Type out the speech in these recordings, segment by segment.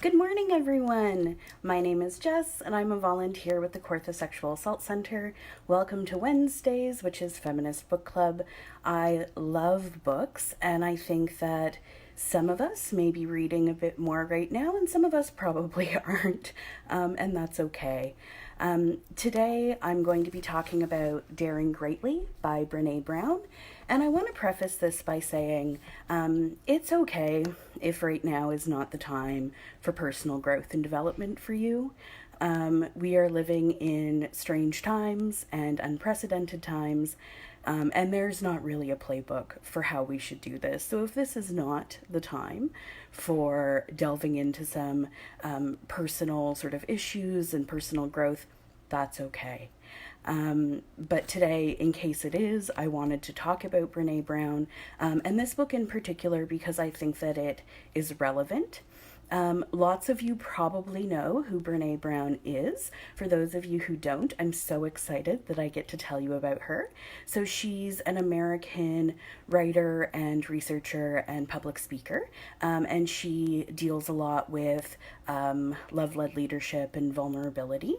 Good morning, everyone. My name is Jess, and I'm a volunteer with the Kawartha Sexual Assault Center. Welcome to Wednesdays, which is Feminist Book Club. I love books, and I think that some of us may be reading a bit more right now, and some of us probably aren't, and that's okay. Today, I'm going to be talking about Daring Greatly by Brené Brown, and I want to preface this by saying it's okay if right now is not the time for personal growth and development for you. We are living in strange times and unprecedented times, and there's not really a playbook for how we should do this. So if this is not the time for delving into some personal sort of issues and personal growth, that's okay. But today, in case it is, I wanted to talk about Brené Brown, and this book in particular because I think that it is relevant. Lots of you probably know who Brené Brown is. For those of you who don't, I'm so excited that I get to tell you about her. So she's an American writer and researcher and public speaker, and she deals a lot with love-led leadership and vulnerability.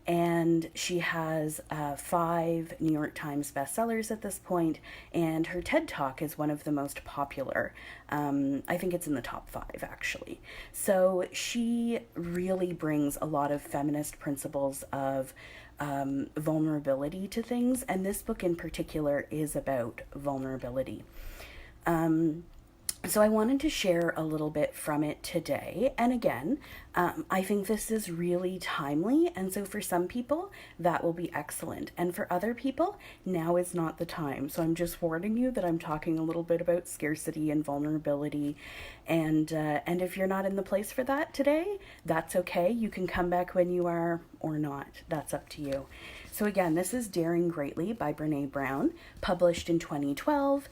And she has 5 New York Times bestsellers at this point, and her TED Talk is one of the most popular. I think it's in the top 5, actually. So she really brings a lot of feminist principles of vulnerability to things, and this book in particular is about vulnerability. So I wanted to share a little bit from it today. And again, I think this is really timely. And so for some people, that will be excellent. And for other people, now is not the time. So I'm just warning you that I'm talking a little bit about scarcity and vulnerability. And if you're not in the place for that today, that's okay. You can come back when you are or not. That's up to you. So again, this is Daring Greatly by Brené Brown, published in 2012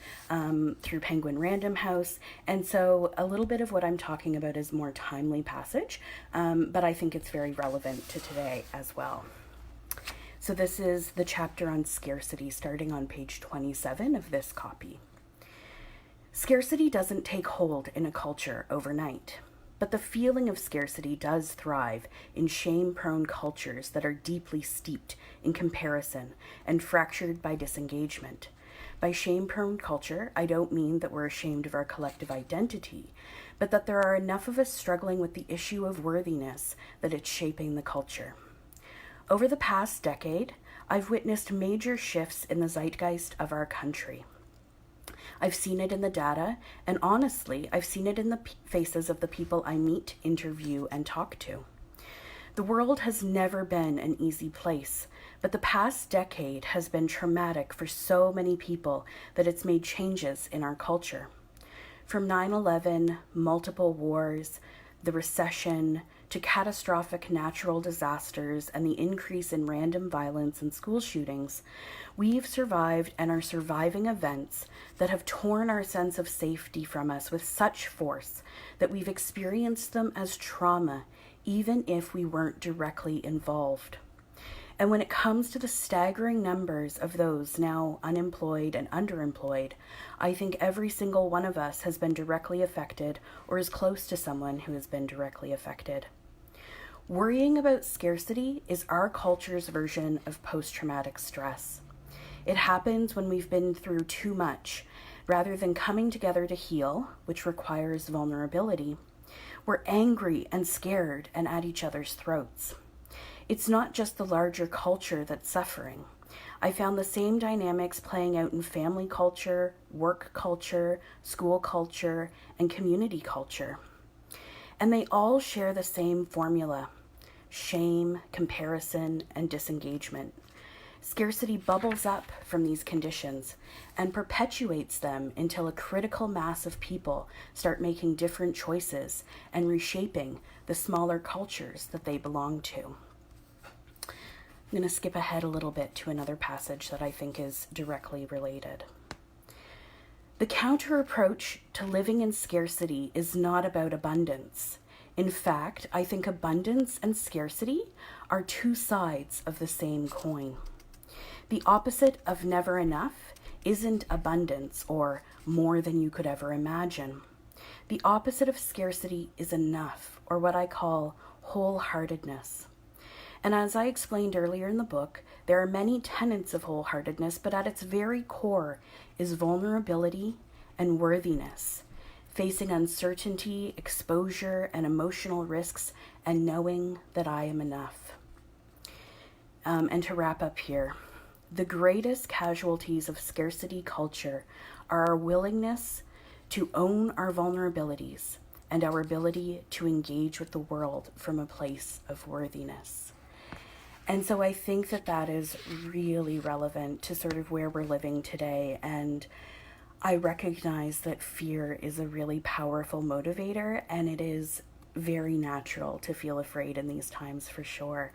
through Penguin Random House. And so a little bit of what I'm talking about is more timely passage, but I think it's very relevant to today as well. So this is the chapter on scarcity, starting on page 27 of this copy. Scarcity doesn't take hold in a culture overnight. But the feeling of scarcity does thrive in shame-prone cultures that are deeply steeped in comparison and fractured by disengagement. By shame-prone culture, I don't mean that we're ashamed of our collective identity, but that there are enough of us struggling with the issue of worthiness that it's shaping the culture. Over the past decade, I've witnessed major shifts in the zeitgeist of our country. I've seen it in the data, and honestly, I've seen it in the faces of the people I meet, interview, and talk to. The world has never been an easy place, but the past decade has been traumatic for so many people that it's made changes in our culture. From 9/11, multiple wars, the recession, to catastrophic natural disasters and the increase in random violence and school shootings, we've survived and are surviving events that have torn our sense of safety from us with such force that we've experienced them as trauma, even if we weren't directly involved. And when it comes to the staggering numbers of those now unemployed and underemployed, I think every single one of us has been directly affected or is close to someone who has been directly affected. Worrying about scarcity is our culture's version of post-traumatic stress. It happens when we've been through too much. Rather than coming together to heal, which requires vulnerability, we're angry and scared and at each other's throats. It's not just the larger culture that's suffering. I found the same dynamics playing out in family culture, work culture, school culture, and community culture. And they all share the same formula: shame, comparison, and disengagement. Scarcity bubbles up from these conditions and perpetuates them until a critical mass of people start making different choices and reshaping the smaller cultures that they belong to. I'm going to skip ahead a little bit to another passage that I think is directly related. The counter approach to living in scarcity is not about abundance. In fact, I think abundance and scarcity are two sides of the same coin. The opposite of never enough isn't abundance or more than you could ever imagine. The opposite of scarcity is enough, or what I call wholeheartedness. And as I explained earlier in the book, there are many tenets of wholeheartedness, but at its very core is vulnerability and worthiness, facing uncertainty, exposure, and emotional risks, and knowing that I am enough. And to wrap up here, the greatest casualties of scarcity culture are our willingness to own our vulnerabilities and our ability to engage with the world from a place of worthiness. And so I think that that is really relevant to sort of where we're living today. And I recognize that fear is a really powerful motivator, and it is very natural to feel afraid in these times for sure.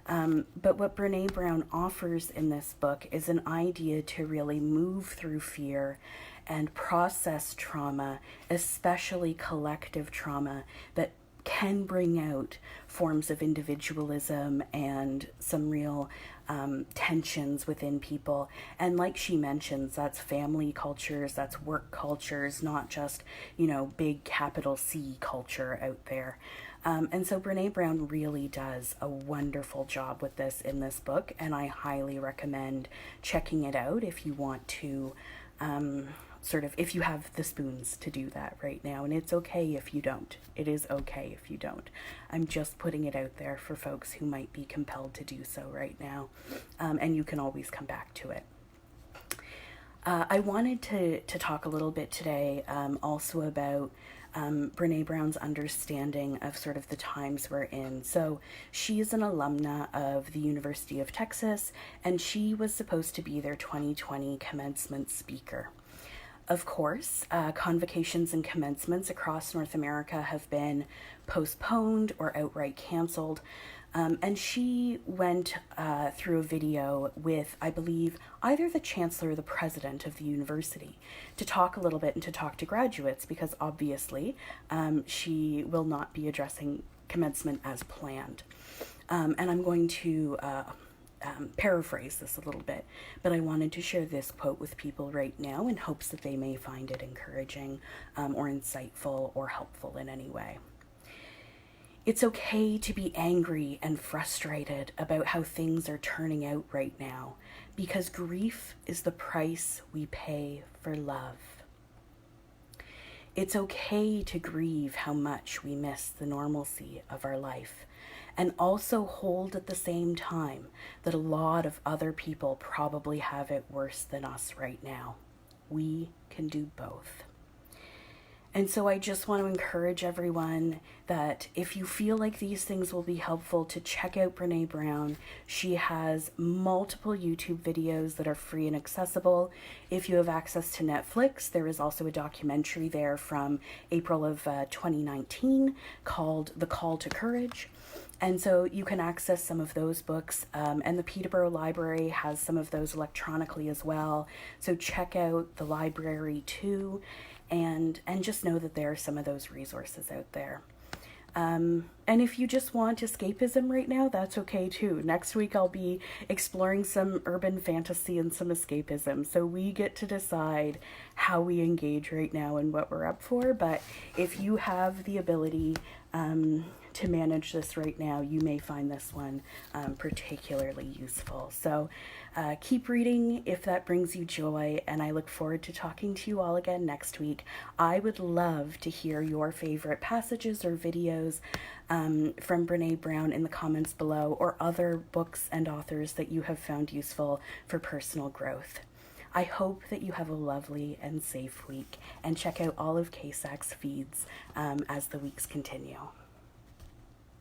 But what Brené Brown offers in this book is an idea to really move through fear and process trauma, especially collective trauma, that can bring out forms of individualism and some real tensions within people. And like she mentions, that's family cultures, that's work cultures, not just, big capital C culture out there. And so Brené Brown really does a wonderful job with this in this book, and I highly recommend checking it out if you want to if you have the spoons to do that right now. And it's okay if you don't. It is okay if you don't. I'm just putting it out there for folks who might be compelled to do so right now. And you can always come back to it. I wanted to talk a little bit today also about Brené Brown's understanding of sort of the times we're in. So she is an alumna of the University of Texas, and she was supposed to be their 2020 commencement speaker. Of course, convocations and commencements across North America have been postponed or outright canceled. And she went through a video with, I believe, either the chancellor or the president of the university to talk a little bit and to talk to graduates, because obviously she will not be addressing commencement as planned. And I'm going to paraphrase this a little bit, but I wanted to share this quote with people right now in hopes that they may find it encouraging or insightful or helpful in any way. It's okay to be angry and frustrated about how things are turning out right now, because grief is the price we pay for love. It's okay to grieve how much we miss the normalcy of our life, and also hold at the same time that a lot of other people probably have it worse than us right now. We can do both. And so I just want to encourage everyone that if you feel like these things will be helpful, to check out Brené Brown. She has multiple YouTube videos that are free and accessible. If you have access to Netflix, there is also a documentary there from April of 2019 called The Call to Courage. And so you can access some of those books, and the Peterborough Library has some of those electronically as well. So check out the library too. And just know that there are some of those resources out there. And if you just want escapism right now, that's okay too. Next week I'll be exploring some urban fantasy and some escapism. So we get to decide how we engage right now and what we're up for. But if you have the ability to manage this right now, you may find this one particularly useful. So keep reading if that brings you joy, and I look forward to talking to you all again next week. I would love to hear your favorite passages or videos from Brené Brown in the comments below, or other books and authors that you have found useful for personal growth. I hope that you have a lovely and safe week, and check out all of KSAC's feeds as the weeks continue.